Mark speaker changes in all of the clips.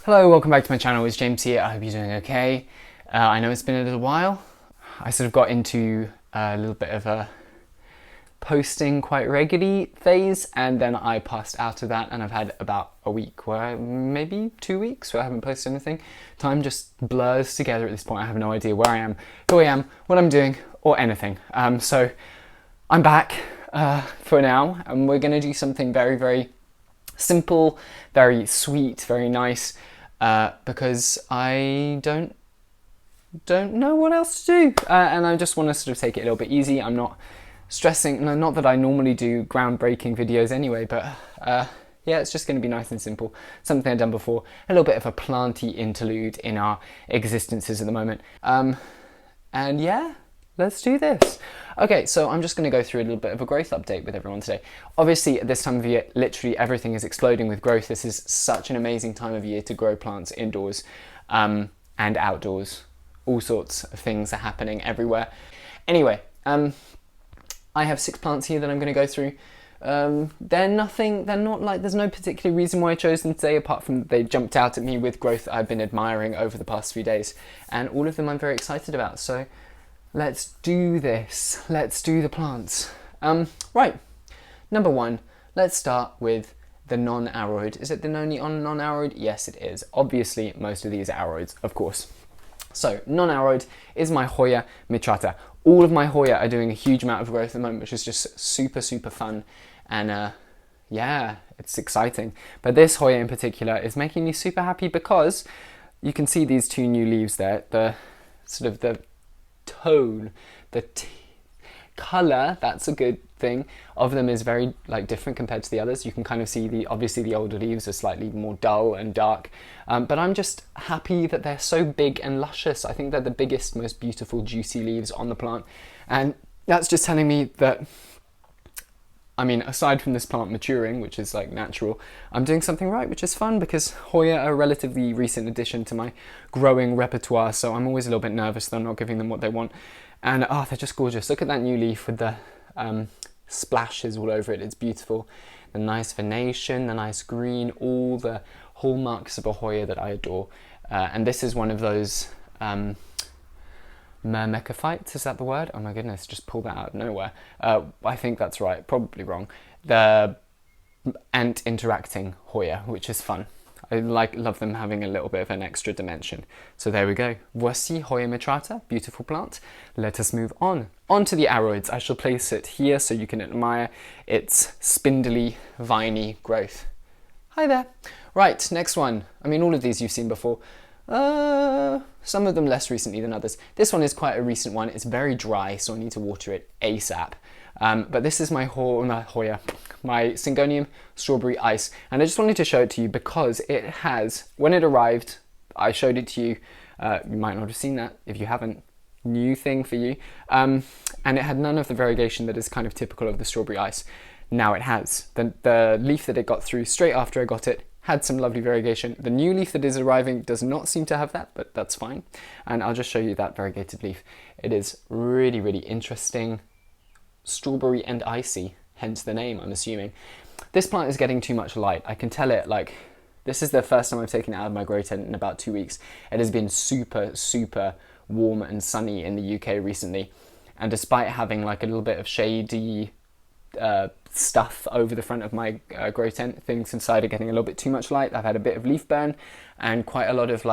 Speaker 1: Hello, welcome back to my channel. It's James here. I hope you're doing okay. I know it's been a little while. I sort of got into a little bit of a posting quite regularly phase, and then I passed out of that, and I've had about a week maybe 2 weeks where I haven't posted anything. Time just blurs together at this point. I have no idea where I am, who I am, what I'm doing, or anything. So I'm back for now, and we're going to do something very, very simple, very sweet, very nice, because I don't know what else to do, and I just want to sort of take it a little bit easy. I'm not stressing, not that I normally do groundbreaking videos anyway, but yeah, it's just going to be nice and simple, something I've done before, a little bit of a planty interlude in our existences at the moment, and yeah, let's do this. Okay, so I'm just going to go through a little bit of a growth update with everyone today. Obviously, at this time of year, literally everything is exploding with growth. This is such an amazing time of year to grow plants indoors and outdoors. All sorts of things are happening everywhere. Anyway, I have 6 plants here that I'm going to go through. They're not like, there's no particular reason why I chose them today, apart from they jumped out at me with growth I've been admiring over the past few days. And all of them I'm very excited about. So let's do this. Let's do the plants. Right, number 1, let's start with the non-arrowroot. Is it the only non-arrowroot? Yes, it is. Obviously, most of these are arrowroots, of course. So, non-arrowroot is my Hoya mitrata. All of my Hoya are doing a huge amount of growth at the moment, which is just super, super fun. And yeah, it's exciting. But this Hoya in particular is making me super happy because you can see these 2 new leaves there. The sort of the tone, colour, that's a good thing, of them is very different compared to the others. You can kind of see obviously the older leaves are slightly more dull and dark, but I'm just happy that they're so big and luscious. I think they're the biggest, most beautiful, juicy leaves on the plant, and that's just telling me that, I mean, aside from this plant maturing, which is natural, I'm doing something right, which is fun, because Hoya are a relatively recent addition to my growing repertoire, so I'm always a little bit nervous that I'm not giving them what they want. And oh, they're just gorgeous. Look at that new leaf with the splashes all over it. It's beautiful. The nice venation, the nice green, all the hallmarks of a Hoya that I adore. And this is one of those myrmecophytes, is that the word? Oh my goodness, just pulled that out of nowhere. I think that's right, probably wrong. The ant interacting Hoya, which is fun. I love them having a little bit of an extra dimension. So there we go. Voici Hoya mitrata, beautiful plant. Let us move on. On to the arrowroot. I shall place it here so you can admire its spindly, viney growth. Hi there. Right, next one. I mean, all of these you've seen before. Some of them less recently than others. This one is quite a recent one. It's very dry, so I need to water it ASAP. But this is my Hoya, my Syngonium strawberry ice, and I just wanted to show it to you because it has, when it arrived, I showed it to you. You might not have seen that. If you haven't, new thing for you. And it had none of the variegation that is kind of typical of the strawberry ice. Now it has. The leaf that it got through straight after I got it had some lovely variegation. The new leaf that is arriving does not seem to have that, but that's fine. And I'll just show you that variegated leaf. It is really, really interesting. Strawberry and icy, hence the name, I'm assuming. This plant is getting too much light. I can tell it, this is the first time I've taken it out of my grow tent in about 2 weeks. It has been super, super warm and sunny in the UK recently. And despite having a little bit of shady stuff over the front of my grow tent, things inside are getting a little bit too much light. I've had a bit of leaf burn and quite a lot of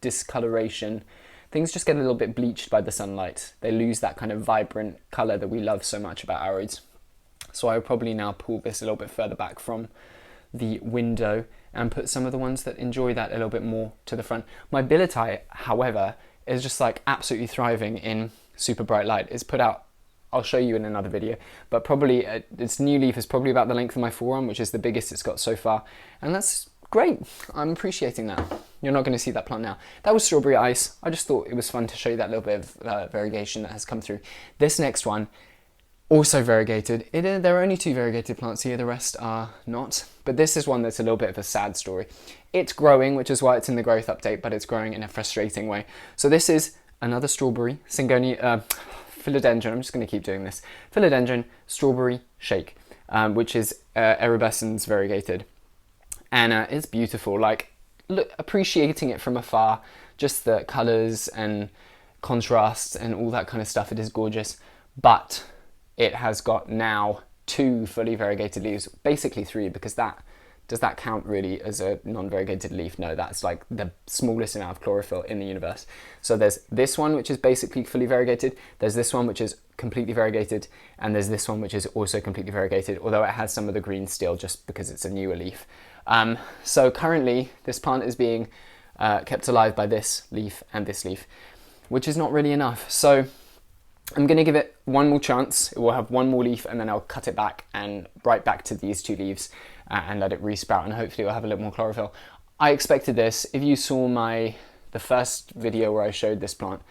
Speaker 1: discoloration. Things just get a little bit bleached by the sunlight. They lose that kind of vibrant colour that we love so much about arrowroots. So I will probably now pull this a little bit further back from the window and put some of the ones that enjoy that a little bit more to the front. My billet, however, is just absolutely thriving in super bright light. It's put out, I'll show you in another video, but probably its new leaf is probably about the length of my forearm, which is the biggest it's got so far. And that's great. I'm appreciating that. You're not going to see that plant now. That was strawberry ice. I just thought it was fun to show you that little bit of variegation that has come through. This next one, also variegated. There are only 2 variegated plants here, the rest are not. But this is one that's a little bit of a sad story. It's growing, which is why it's in the growth update, but it's growing in a frustrating way. So this is another strawberry, Syngonium, Philodendron, I'm just going to keep doing this. Philodendron strawberry shake, which is Erebescens variegated. And it's beautiful. appreciating it from afar, just the colours and contrasts and all that kind of stuff, it is gorgeous. But it has got now 2 fully variegated leaves, basically 3, because does that count really as a non-variegated leaf? No, that's like the smallest amount of chlorophyll in the universe. So there's this one which is basically fully variegated, there's this one which is completely variegated, and there's this one which is also completely variegated, although it has some of the green still just because it's a newer leaf. So currently this plant is being kept alive by this leaf and this leaf, which is not really enough. So I'm going to give it one more chance. It will have one more leaf, and then I'll cut it back and right back to these 2 leaves and let it resprout, and hopefully it will have a little more chlorophyll. I expected this. If you saw the first video where I showed this plant,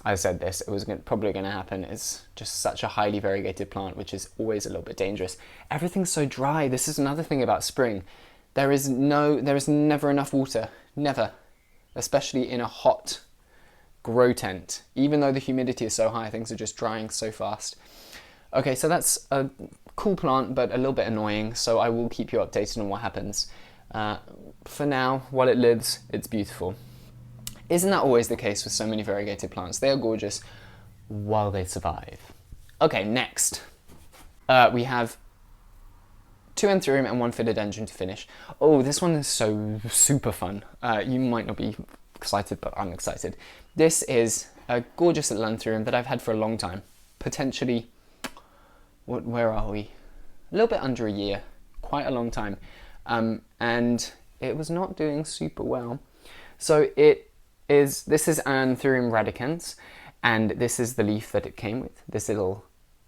Speaker 1: I said this, it was probably going to happen. It's just such a highly variegated plant, which is always a little bit dangerous. Everything's so dry. This is another thing about spring. There is never enough water, never, especially in a hot grow tent. Even though the humidity is so high, things are just drying so fast. Okay, so that's a cool plant, but a little bit annoying, so I will keep you updated on what happens. For now, while it lives, it's beautiful. Isn't that always the case with so many variegated plants? They are gorgeous while they survive. Okay, next. We have 2 Anthurium and 1 Philodendron to finish. Oh, this one is so super fun. You might not be excited, but I'm excited. This is a gorgeous little Anthurium that I've had for a long time. Potentially, where are we? A little bit under a year, quite a long time. And it was not doing super well. So this is Anthurium radicans, and this is the leaf that it came with. This little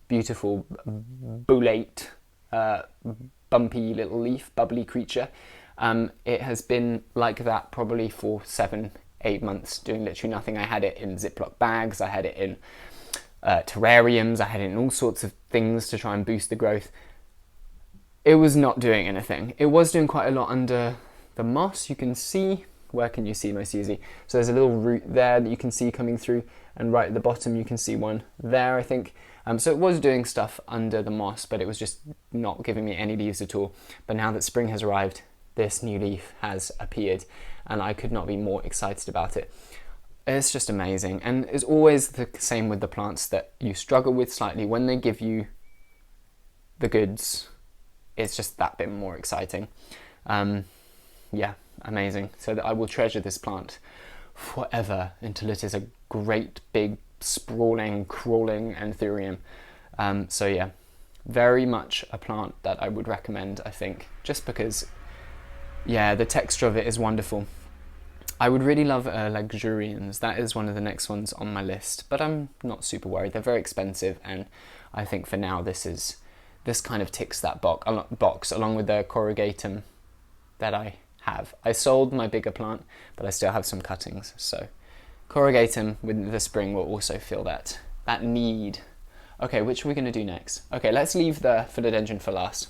Speaker 1: beautiful bullate, bumpy little leaf, bubbly creature. It has been like that probably for 7-8 months, doing literally nothing. I had it in Ziploc bags, I had it in terrariums, I had it in all sorts of things to try and boost the growth. It was not doing anything. It was doing quite a lot under the moss. You can see, where can you see most easy? So there's a little root there that you can see coming through, and right at the bottom you can see one there, I think. So it was doing stuff under the moss, but it was just not giving me any leaves at all. But now that spring has arrived, this new leaf has appeared, and I could not be more excited about it. It's just amazing, and it's always the same with the plants that you struggle with slightly. When they give you the goods, it's just that bit more exciting. Yeah, amazing. So that I will treasure this plant forever until it is a great big sprawling, crawling Anthurium. So yeah, very much a plant that I would recommend, I think, just because, yeah, the texture of it is wonderful. I would really love luxurians. That is one of the next ones on my list, but I'm not super worried. They're very expensive, and I think for now this kind of ticks that box along with the corrugatum that I have. I sold my bigger plant, but I still have some cuttings, so corrugatum with the spring will also fill that need. Okay, which are we going to do next? Okay, let's leave the philodendron for last.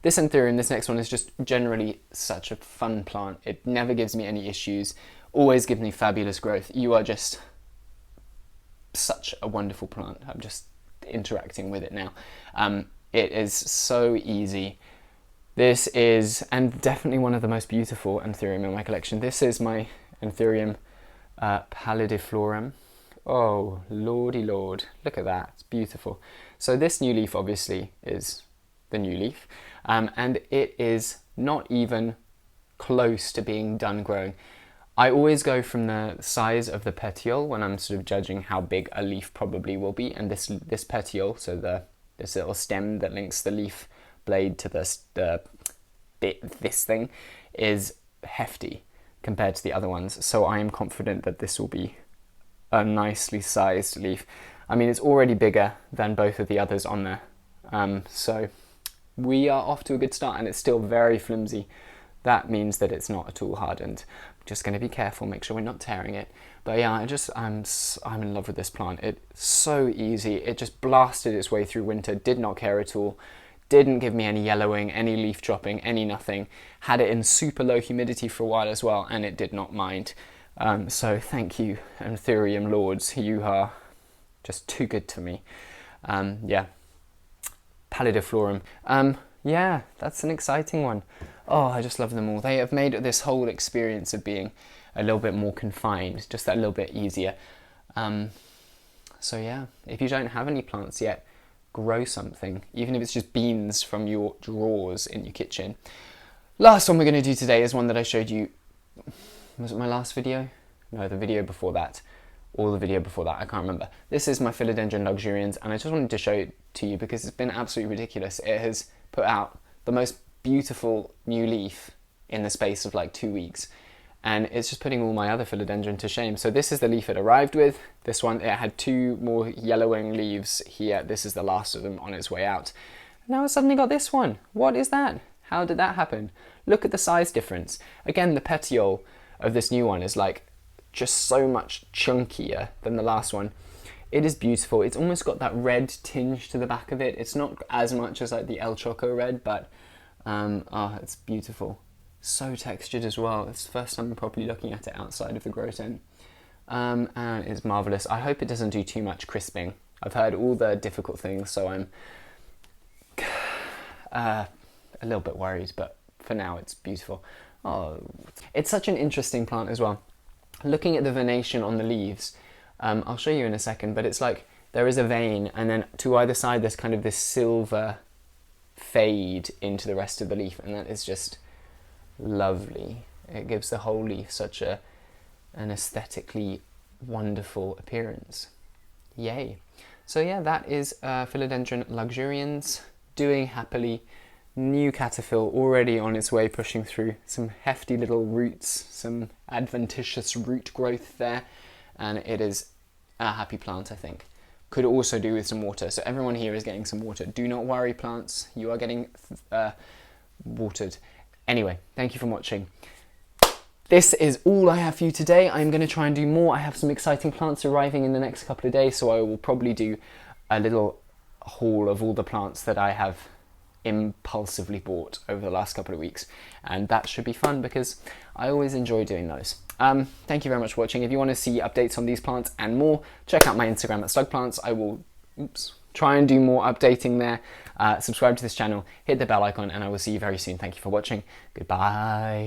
Speaker 1: This Anthurium, this next one is just generally such a fun plant. It never gives me any issues, always gives me fabulous growth. You are just such a wonderful plant. I'm just interacting with it now. It is so easy. This is, and definitely one of the most beautiful Anthurium in my collection. This is my Anthurium pallidiflorum. Oh, lordy lord, look at that, it's beautiful. So this new leaf obviously is the new leaf, and it is not even close to being done growing. I always go from the size of the petiole when I'm sort of judging how big a leaf probably will be, and this petiole, so this little stem that links the leaf blade to this thing, is hefty compared to the other ones. So I am confident that this will be a nicely sized leaf. I mean, it's already bigger than both of the others on there. So we are off to a good start, and it's still very flimsy. That means that it's not at all hardened. I'm just going to be careful, make sure we're not tearing it. But yeah, I'm in love with this plant. It's so easy. It just blasted its way through winter, did not care at all. Didn't give me any yellowing, any leaf dropping, any nothing. Had it in super low humidity for a while as well, and it did not mind. So thank you, Anthurium lords. You are just too good to me. Yeah, pallidiflorum. Yeah, that's an exciting one. Oh, I just love them all. They have made this whole experience of being a little bit more confined, just that little bit easier. So yeah, if you don't have any plants yet, grow something, even if it's just beans from your drawers in your kitchen. Last one we're going to do today is one that I showed you, was it my last video? No, the video before that, or the video before that, I can't remember. This is my Philodendron luxurians, and I just wanted to show it to you because it's been absolutely ridiculous. It has put out the most beautiful new leaf in the space of like 2 weeks, and it's just putting all my other philodendron to shame. So this is the leaf it arrived with. This one, it had 2 more yellowing leaves here. This is the last of them on its way out. Now it's suddenly got this one. What is that? How did that happen? Look at the size difference. Again, the petiole of this new one is like just so much chunkier than the last one. It is beautiful. It's almost got that red tinge to the back of it. It's not as much as like the El Choco red, but it's beautiful. So textured as well. It's the first time I'm properly looking at it outside of the grow tent. And it's marvellous. I hope it doesn't do too much crisping. I've heard all the difficult things, so I'm a little bit worried, but for now it's beautiful. Oh, it's such an interesting plant as well. Looking at the venation on the leaves, I'll show you in a second, but it's like there is a vein, and then to either side there's kind of this silver fade into the rest of the leaf, and that is just lovely. It gives the whole leaf such an aesthetically wonderful appearance. Yay. So yeah, that is Philodendron luxurians doing happily. New cataphyll already on its way, pushing through some hefty little roots, some adventitious root growth there, and it is a happy plant, I think. Could also do with some water, so everyone here is getting some water. Do not worry, plants, you are getting watered. Anyway, thank you for watching. This is all I have for you today. I'm going to try and do more. I have some exciting plants arriving in the next couple of days, so I will probably do a little haul of all the plants that I have impulsively bought over the last couple of weeks, and that should be fun because I always enjoy doing those. Thank you very much for watching. If you want to see updates on these plants and more, check out my Instagram at slugplants. I will try and do more updating there. Subscribe to this channel, hit the bell icon, and I will see you very soon. Thank you for watching. Goodbye.